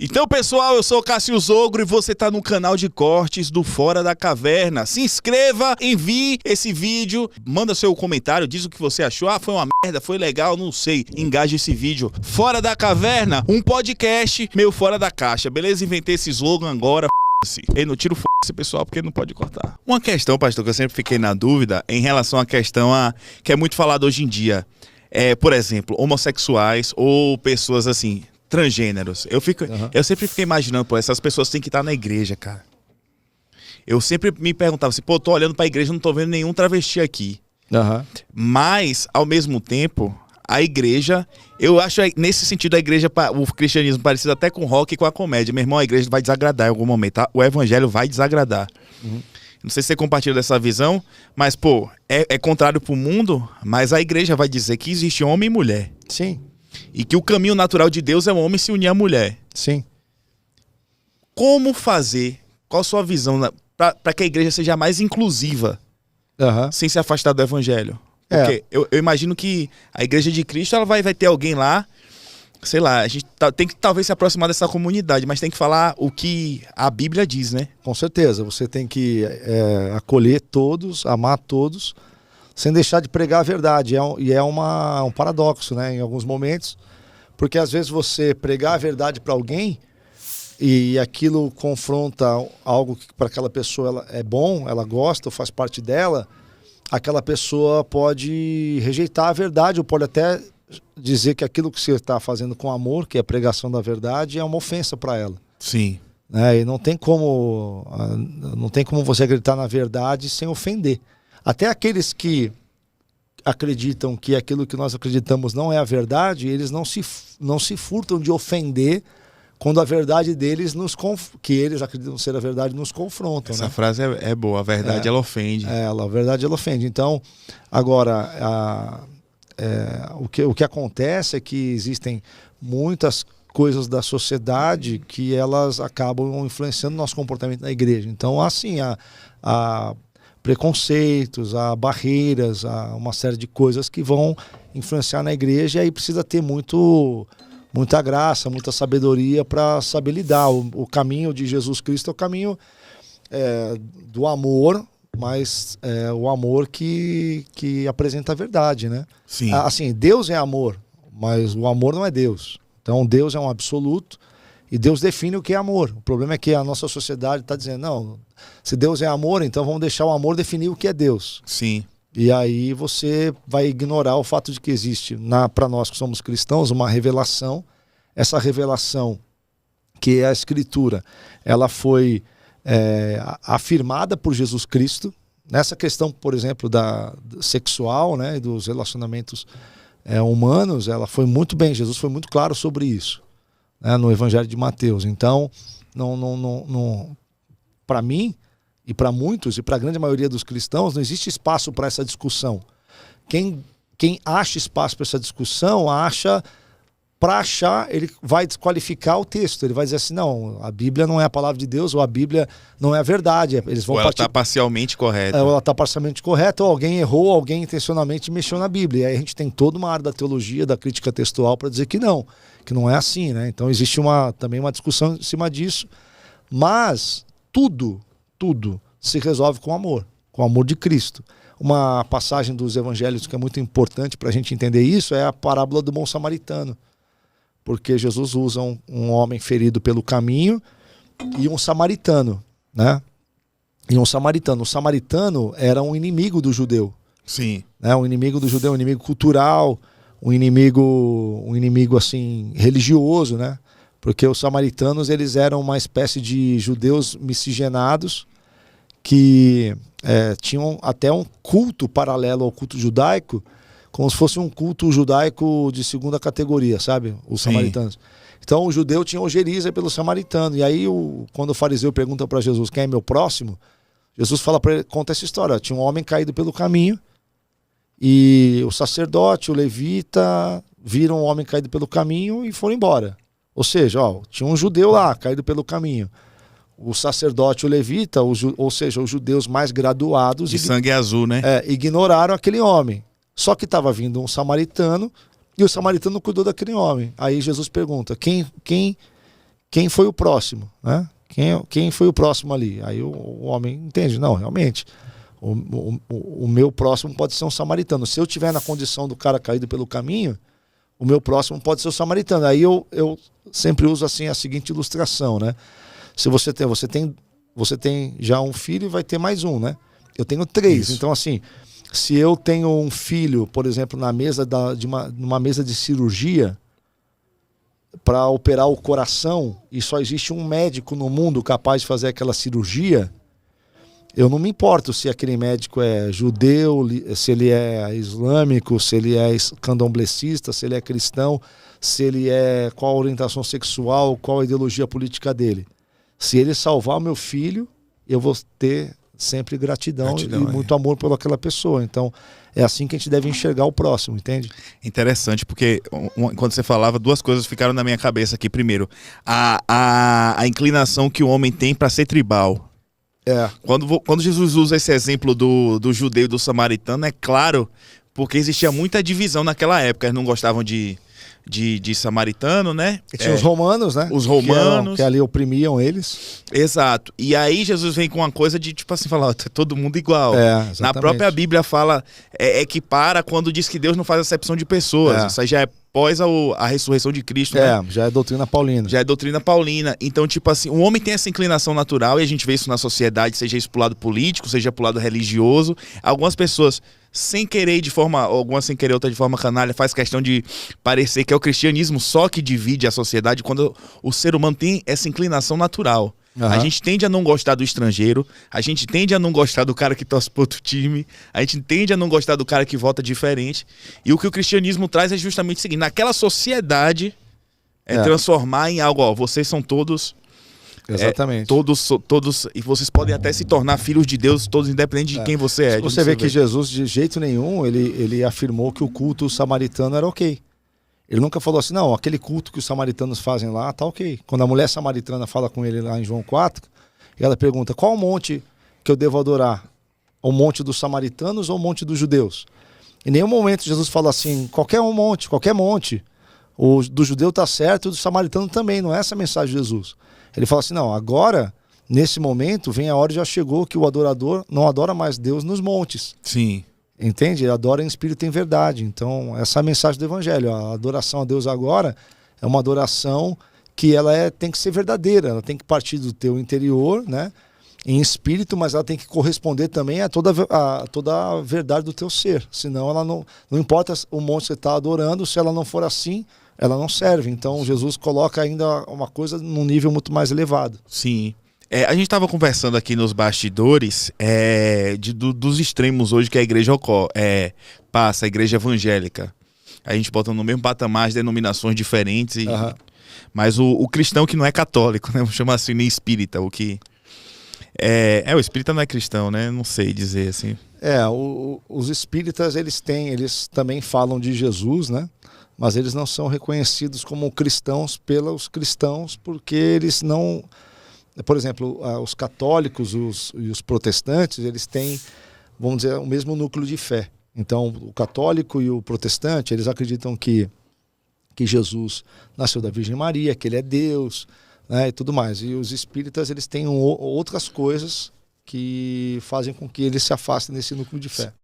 Então, pessoal, eu sou o Cássio Zogro e você tá no canal de cortes do Fora da Caverna. Se inscreva, envie esse vídeo, manda seu comentário, diz o que você achou. Ah, foi uma merda, foi legal, não sei. Engaje esse vídeo. Fora da Caverna, um podcast meio fora da caixa, beleza? Inventei esse slogan agora, f***se. Ei, não tira o f***se, pessoal, porque não pode cortar. Uma questão, pastor, que eu sempre fiquei na dúvida em relação à questão que é muito falada hoje em dia. Por exemplo, homossexuais ou pessoas assim... transgêneros. Eu sempre fiquei imaginando, pô, essas pessoas têm que estar na igreja, cara. Eu sempre me perguntava assim, pô, tô olhando pra igreja, não tô vendo nenhum travesti aqui. Mas, ao mesmo tempo, a igreja, eu acho, nesse sentido, a igreja, o cristianismo parecido até com o rock e com a comédia. Meu irmão, a igreja vai desagradar em algum momento, tá? O evangelho vai desagradar. Não sei se você compartilha dessa visão, mas, pô, é contrário pro mundo, mas a igreja vai dizer que existe homem e mulher. Sim. E que o caminho natural de Deus é o homem se unir à mulher. Sim. Como fazer? Qual a sua visão para que a igreja seja mais inclusiva, sem se afastar do evangelho? Porque eu imagino que a igreja de Cristo ela vai ter alguém lá, sei lá, a gente tem que talvez se aproximar dessa comunidade, mas tem que falar o que a Bíblia diz, né? Com certeza, você tem que acolher todos, amar todos, sem deixar de pregar a verdade. E é um paradoxo, né, em alguns momentos, porque às vezes você pregar a verdade para alguém e aquilo confronta algo que para aquela pessoa ela é bom, ela gosta, ou faz parte dela, aquela pessoa pode rejeitar a verdade, ou pode até dizer que aquilo que você está fazendo com amor, que é a pregação da verdade, é uma ofensa para ela. Sim. E não tem como você acreditar na verdade sem ofender. Até aqueles que acreditam que aquilo que nós acreditamos não é a verdade, eles não se furtam de ofender quando a verdade deles, que eles acreditam ser a verdade, nos confrontam. Essa frase é boa, a verdade ela ofende. A verdade ela ofende. Então, agora, o que acontece é que existem muitas coisas da sociedade que elas acabam influenciando o nosso comportamento na igreja. Então, assim, há preconceitos, há barreiras, há uma série de coisas que vão influenciar na igreja, e aí precisa ter muita graça, muita sabedoria para saber lidar. O caminho de Jesus Cristo é o caminho do amor, mas é o amor que apresenta a verdade, né? Sim. Assim, Deus é amor, mas o amor não é Deus. Então Deus é um absoluto e Deus define o que é amor. O problema é que a nossa sociedade está dizendo, não, se Deus é amor, então vamos deixar o amor definir o que é Deus. Sim. E aí você vai ignorar o fato de que existe, para nós que somos cristãos, uma revelação. Essa revelação, que é a Escritura, ela foi afirmada por Jesus Cristo. Nessa questão, por exemplo, da sexual, né, e dos relacionamentos humanos, ela foi muito bem, Jesus foi muito claro sobre isso, né, no Evangelho de Mateus. Então, para mim, e para muitos, e para a grande maioria dos cristãos, não existe espaço para essa discussão. Quem acha espaço para essa discussão, para achar, ele vai desqualificar o texto. Ele vai dizer assim, não, a Bíblia não é a palavra de Deus, ou a Bíblia não é a verdade. Eles vão ou ela está parcialmente correta. Ou ela está parcialmente correta, ou alguém errou, alguém intencionalmente mexeu na Bíblia. E aí a gente tem toda uma área da teologia, da crítica textual, para dizer que não é assim, né? Então existe também uma discussão em cima disso. Mas tudo se resolve com o amor de Cristo. Uma passagem dos evangelhos que é muito importante para a gente entender isso é a parábola do bom samaritano. Porque Jesus usa um homem ferido pelo caminho e um samaritano, né? E um samaritano. O samaritano era um inimigo do judeu. Sim. Né? Um inimigo do judeu, um inimigo cultural, um inimigo assim, religioso, né? Porque os samaritanos, eles eram uma espécie de judeus miscigenados que tinham até um culto paralelo ao culto judaico, como se fosse um culto judaico de segunda categoria, sabe? Os samaritanos. Então o judeu tinha ojeriza pelo samaritano. E aí, quando o fariseu pergunta para Jesus, quem é meu próximo? Jesus fala para ele, conta essa história. Tinha um homem caído pelo caminho e o sacerdote, o levita, viram um homem caído pelo caminho e foram embora. Ou seja, tinha um judeu lá, caído pelo caminho. O sacerdote, o levita, ou seja, os judeus mais graduados... De sangue azul, né? Ignoraram aquele homem. Só que estava vindo um samaritano e o samaritano cuidou daquele homem. Aí Jesus pergunta, quem quem foi o próximo, né? Quem foi o próximo ali? Aí o homem entende, não, realmente, o meu próximo pode ser um samaritano. Se eu estiver na condição do cara caído pelo caminho, o meu próximo pode ser o samaritano. Aí eu sempre uso assim a seguinte ilustração, né? Se você tem já um filho e vai ter mais um, né? Eu tenho 3. Isso. Então, assim, se eu tenho um filho, por exemplo, numa mesa de cirurgia, para operar o coração, e só existe um médico no mundo capaz de fazer aquela cirurgia, eu não me importo se aquele médico é judeu, se ele é islâmico, se ele é candomblessista, se ele é cristão, se ele é qual a orientação sexual, qual a ideologia política dele. Se ele salvar o meu filho, eu vou ter sempre gratidão e muito amor por aquela pessoa. Então, é assim que a gente deve enxergar o próximo, entende? Interessante, porque quando você falava, 2 coisas ficaram na minha cabeça aqui. Primeiro, a inclinação que o homem tem para ser tribal. Quando Jesus usa esse exemplo do judeu e do samaritano, é claro, porque existia muita divisão naquela época. Eles não gostavam de samaritano, né? E tinha os romanos, né? Os romanos. Que ali oprimiam eles. Exato. E aí Jesus vem com uma coisa de, tipo assim, falar, todo mundo igual. Na própria Bíblia fala, equipara quando diz que Deus não faz acepção de pessoas. Isso aí já é após a ressurreição de Cristo, né? Já é doutrina paulina. Já é doutrina paulina. Então, tipo assim, o homem tem essa inclinação natural, e a gente vê isso na sociedade, seja isso pro lado político, seja pro lado religioso. Algumas pessoas, sem querer, algumas sem querer, outra de forma canalha, faz questão de parecer que é o cristianismo só que divide a sociedade, quando o ser humano tem essa inclinação natural. A gente tende a não gostar do estrangeiro, a gente tende a não gostar do cara que torce pro outro time, a gente tende a não gostar do cara que vota diferente. E o que o cristianismo traz é justamente o seguinte: naquela sociedade, transformar em algo, vocês são todos... Exatamente. Todos, e vocês podem até se tornar filhos de Deus, todos independente de quem você é. Você vê que Jesus, de jeito nenhum, ele afirmou que o culto samaritano era ok. Ele nunca falou assim, não, aquele culto que os samaritanos fazem lá, tá ok. Quando a mulher samaritana fala com ele lá em João 4, ela pergunta, qual o monte que eu devo adorar? O monte dos samaritanos ou o monte dos judeus? Em nenhum momento Jesus fala assim, qualquer monte. O do judeu tá certo e o do samaritano também, não é essa a mensagem de Jesus. Ele fala assim, não, agora, nesse momento, vem a hora, já chegou, que o adorador não adora mais Deus nos montes. Sim. Entende? Ele adora em espírito e em verdade. Então, essa é a mensagem do Evangelho. A adoração a Deus agora é uma adoração que tem que ser verdadeira. Ela tem que partir do teu interior, né? Em espírito, mas ela tem que corresponder também a toda a verdade do teu ser. Senão, ela não importa o monte que você está adorando, se ela não for assim, ela não serve. Então, Jesus coloca ainda uma coisa num nível muito mais elevado. Sim. A gente estava conversando aqui nos bastidores dos extremos hoje que a igreja passa, a igreja evangélica. A gente bota no mesmo patamar as denominações diferentes, mas o cristão que não é católico, né? Vamos chamar assim, nem espírita, o que... o espírita não é cristão, né? Não sei dizer assim. Os espíritas, eles também falam de Jesus, né? Mas eles não são reconhecidos como cristãos pelos cristãos, porque eles não... Por exemplo, os católicos e os protestantes, eles têm, vamos dizer, o mesmo núcleo de fé. Então, o católico e o protestante, eles acreditam que Jesus nasceu da Virgem Maria, que ele é Deus, né, e tudo mais. E os espíritas, eles têm outras coisas que fazem com que eles se afastem desse núcleo de fé.